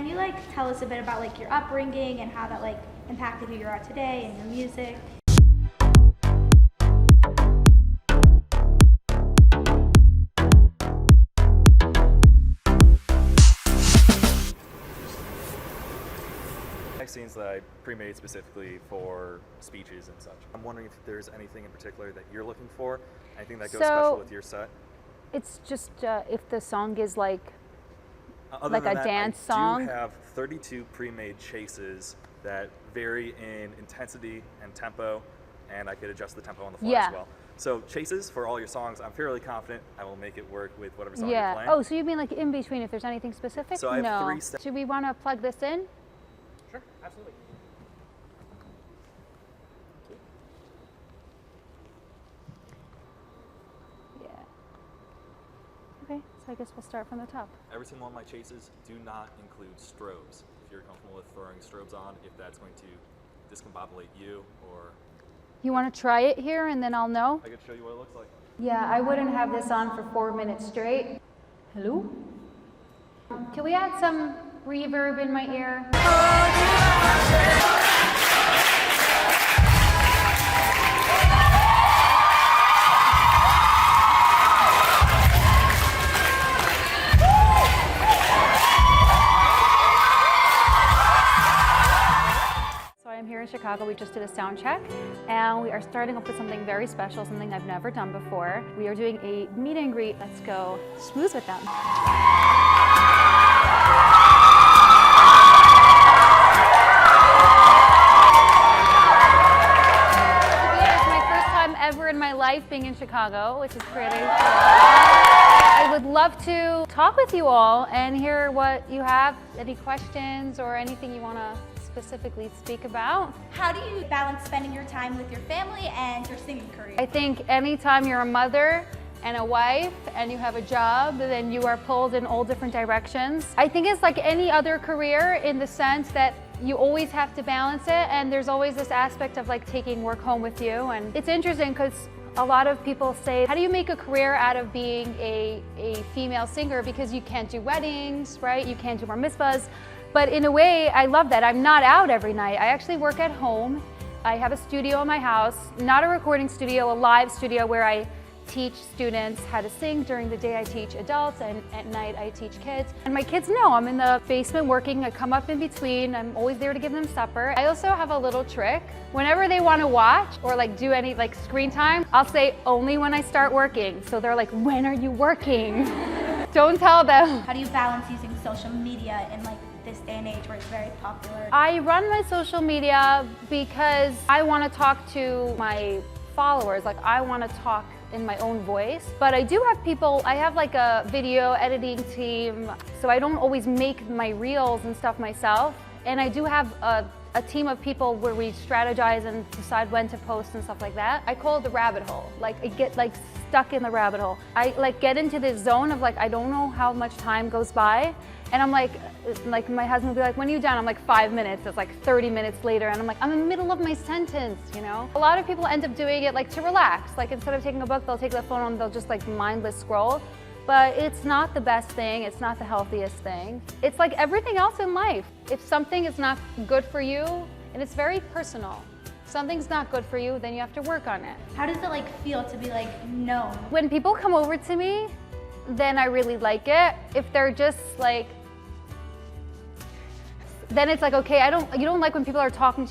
Can you like tell us a bit about like your upbringing and how that like impacted who you are today and your music? Scenes that I pre-made specifically for speeches and such. I'm wondering if there's anything in particular that you're looking for, anything that goes special with your set. It's just if the song is like Other like than a that, dance I song. do have 32 pre-made chases that vary in intensity and tempo, and I could adjust the tempo on the fly as well. So chases for all your songs, I'm fairly confident I will make it work with whatever song you're playing. Oh, so you mean like in between if there's anything specific? So I have 3 steps. Should we want to plug this in? Sure, absolutely. Yeah. Okay, so I guess we'll start from the top. Every single one of my chases do not include strobes. If you're comfortable with throwing strobes on, if that's going to discombobulate you, or... You want to try it here and then I'll know? I could show you what it looks like. Yeah, I wouldn't have this on for 4 minutes straight. Hello? Can we add some reverb in my ear? I'm here in Chicago. We just did a sound check and we are starting off with something very special, something I've never done before. We are doing a meet and greet. Let's go schmooze with them. It's my first time ever in my life being in Chicago, which is pretty cool. I would love to talk with you all and hear what you have, any questions or anything you want to specifically speak about. How do you balance spending your time with your family and your singing career? I think anytime you're a mother and a wife and you have a job, then you are pulled in all different directions. I think it's like any other career in the sense that you always have to balance it, and there's always this aspect of like taking work home with you. And it's interesting because a lot of people say, how do you make a career out of being a female singer? Because you can't do weddings, right? You can't do bar mitzvahs. But in a way, I love that. I'm not out every night. I actually work at home. I have a studio in my house, not a recording studio, a live studio where I teach students how to sing. During the day I teach adults, and at night I teach kids. And my kids know I'm in the basement working. I come up in between. I'm always there to give them supper. I also have a little trick. Whenever they want to watch or like do any like screen time, I'll say only when I start working. So they're like, when are you working? Don't tell them. How do you balance using social media in like this day and age where it's very popular? I run my social media because I want to talk to my followers. Like I want to talk in my own voice, but I do have people, I have like a video editing team, so I don't always make my reels and stuff myself. And I do have a team of people where we strategize and decide when to post and stuff like that. I call it the rabbit hole. Like I get like stuck in the rabbit hole. I like get into this zone of like, I don't know how much time goes by. And I'm like my husband will be like, when are you done? I'm like 5 minutes. It's like 30 minutes later. And I'm like, I'm in the middle of my sentence, you know? A lot of people end up doing it like to relax. Like instead of taking a book, they'll take the phone and they'll just like mindless scroll. But it's not the best thing. It's not the healthiest thing. It's like everything else in life. If something is not good for you, and it's very personal, if something's not good for you, then you have to work on it. How does it like feel to be like known? When people come over to me, then I really like it. If they're just like, then it's like, okay, you don't like when people are talking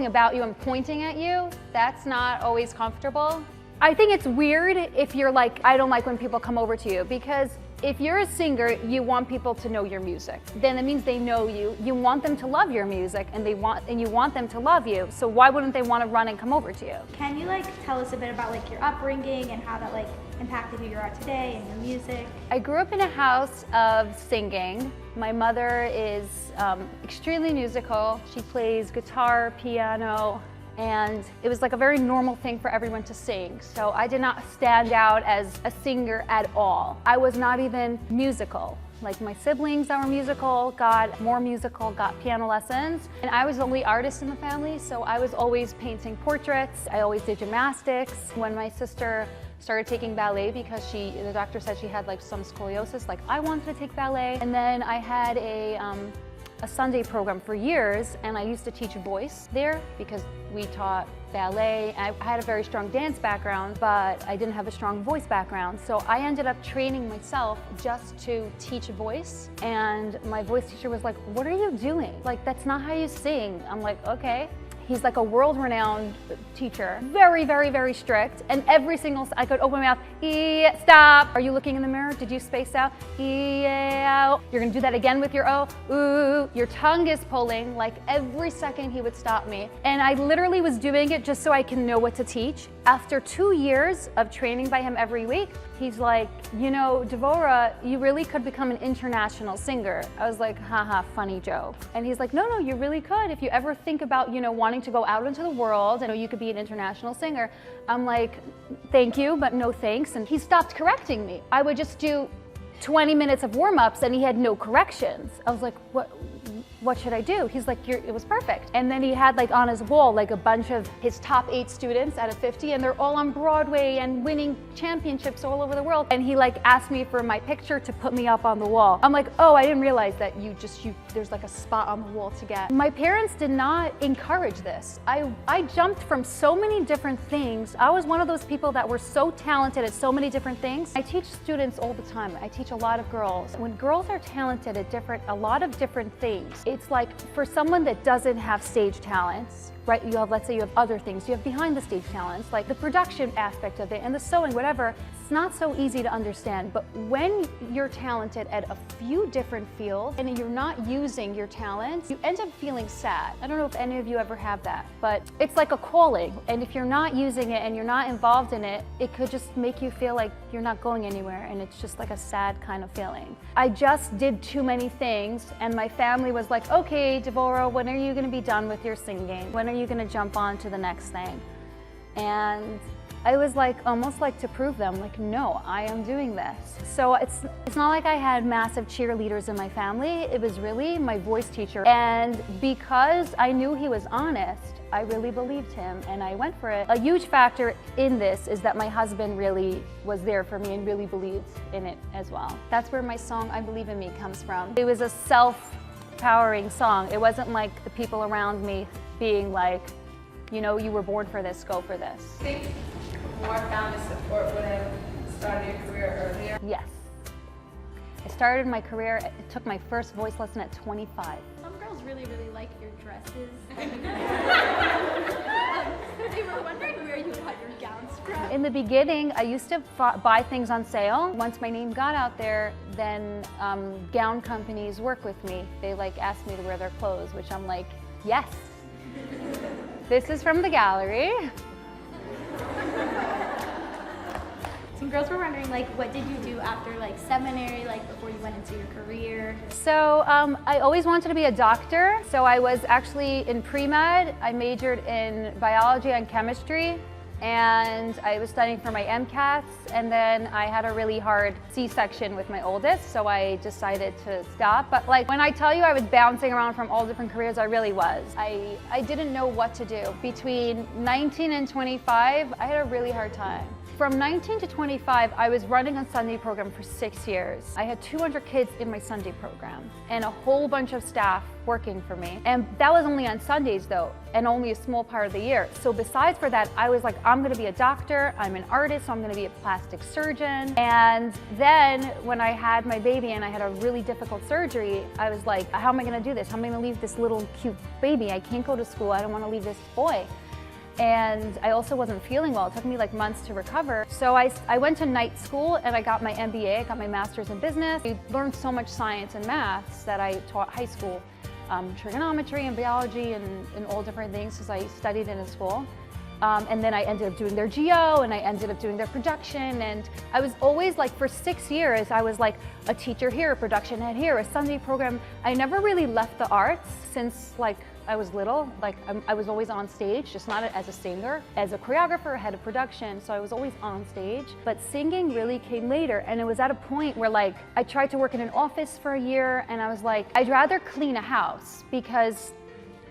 about you and pointing at you. That's not always comfortable. I think it's weird if you're like, I don't like when people come over to you, because if you're a singer, you want people to know your music. Then it means they know you. You want them to love your music, and you want them to love you. So why wouldn't they want to run and come over to you? Can you like tell us a bit about like your upbringing and how that like impacted who you are today and your music? I grew up in a house of singing. My mother is extremely musical. She plays guitar, piano, and it was like a very normal thing for everyone to sing. So I did not stand out as a singer at all. I was not even musical. Like my siblings that were musical got more musical, got piano lessons. And I was the only artist in the family, so I was always painting portraits. I always did gymnastics. When my sister started taking ballet because the doctor said she had like some scoliosis, like I wanted to take ballet. And then I had a a Sunday program for years, and I used to teach voice there because we taught ballet. I had a very strong dance background, but I didn't have a strong voice background. So I ended up training myself just to teach voice. And my voice teacher was like, "What are you doing? Like, that's not how you sing." I'm like, "Okay." He's like a world-renowned teacher, very, very, very strict. And every single, I could open my mouth, stop. Are you looking in the mirror? Did you space out? You're gonna do that again with your O, ooh. Your tongue is pulling, like every second he would stop me. And I literally was doing it just so I can know what to teach. After 2 years of training by him every week, he's like, "You know, Devorah, you really could become an international singer." I was like, haha, funny joke. And he's like, no, you really could. If you ever think about, you know, wanting to go out into the world and you could be an international singer. I'm like, thank you, but no thanks. And he stopped correcting me. I would just do 20 minutes of warm-ups and he had no corrections. I was like, what should I do? He's like, it was perfect. And then he had like on his wall, like a bunch of his top 8 students out of 50, and they're all on Broadway and winning championships all over the world. And he like asked me for my picture to put me up on the wall. I'm like, oh, I didn't realize that there's like a spot on the wall to get. My parents did not encourage this. I jumped from so many different things. I was one of those people that were so talented at so many different things. I teach students all the time. I teach a lot of girls. When girls are talented at a lot of different things, it's like for someone that doesn't have stage talents, right? You have, let's say you have other things. You have behind the stage talents, like the production aspect of it and the sewing, whatever. It's not so easy to understand, but when you're talented at a few different fields and you're not using your talents, you end up feeling sad. I don't know if any of you ever have that, but it's like a calling. And if you're not using it and you're not involved in it, it could just make you feel like you're not going anywhere, and it's just like a sad kind of feeling. I just did too many things, and my family was like, okay, Devorah, when are you gonna be done with your singing? When are you gonna jump on to the next thing? And I was like, almost like to prove them, like, no, I am doing this. So it's not like I had massive cheerleaders in my family. It was really my voice teacher. And because I knew he was honest, I really believed him and I went for it. A huge factor in this is that my husband really was there for me and really believed in it as well. That's where my song, I Believe in Me, comes from. It was a self-powering song. It wasn't like the people around me being like, you know, you were born for this, go for this. I think more family support would have started your career earlier. Yes. I started my career, it took my first voice lesson at 25. Some girls really, really like your dresses. They were wondering where you got your gowns from. In the beginning, I used to buy things on sale. Once my name got out there, then gown companies work with me. They like ask me to wear their clothes, which I'm like, yes. This is from the gallery. Some girls were wondering, like, what did you do after like seminary, like before you went into your career? So I always wanted to be a doctor. So I was actually in pre-med. I majored in biology and chemistry, and I was studying for my MCATs, and then I had a really hard C-section with my oldest, so I decided to stop. But like when I tell you I was bouncing around from all different careers, I really was. I didn't know what to do. Between 19 and 25, I had a really hard time. From 19 to 25, I was running a Sunday program for 6 years. I had 200 kids in my Sunday program and a whole bunch of staff working for me. And that was only on Sundays though, and only a small part of the year. So besides for that, I was like, I'm gonna be a doctor, I'm an artist, so I'm gonna be a plastic surgeon. And then when I had my baby and I had a really difficult surgery, I was like, how am I gonna do this? How am I gonna leave this little cute baby? I can't go to school, I don't wanna leave this boy. And I also wasn't feeling well. It took me like months to recover. So I went to night school and I got my MBA, I got my master's in business. I learned so much science and maths that I taught high school, trigonometry and biology and all different things because I studied it in school. And then I ended up doing their GO and I ended up doing their production. And I was always like, for 6 years, I was like a teacher here, a production head here, a Sunday program. I never really left the arts since like I was little. Like I was always on stage, just not as a singer, as a choreographer, head of production. So I was always on stage, but singing really came later. And it was at a point where like, I tried to work in an office for a year and I was like, I'd rather clean a house because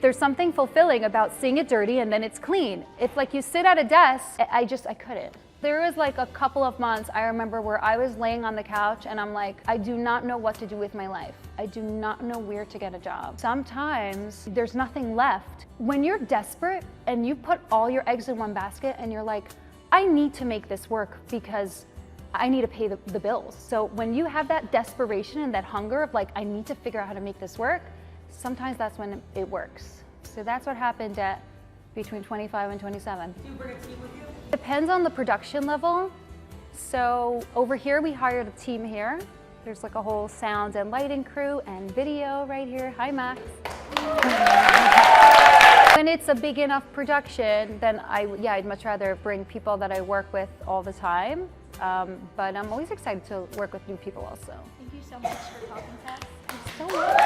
there's something fulfilling about seeing it dirty and then it's clean. If like you sit at a desk, I couldn't. There was like a couple of months I remember where I was laying on the couch and I'm like, I do not know what to do with my life. I do not know where to get a job. Sometimes there's nothing left. When you're desperate and you put all your eggs in one basket and you're like, I need to make this work because I need to pay the bills. So when you have that desperation and that hunger of like, I need to figure out how to make this work, sometimes that's when it works. So that's what happened at between 25 and 27. Do you bring a team with you? Depends on the production level. So over here, we hired a team here. There's like a whole sound and lighting crew and video right here. Hi, Max. When it's a big enough production, then I'd much rather bring people that I work with all the time. But I'm always excited to work with new people also. Thank you so much for talking to us. So much.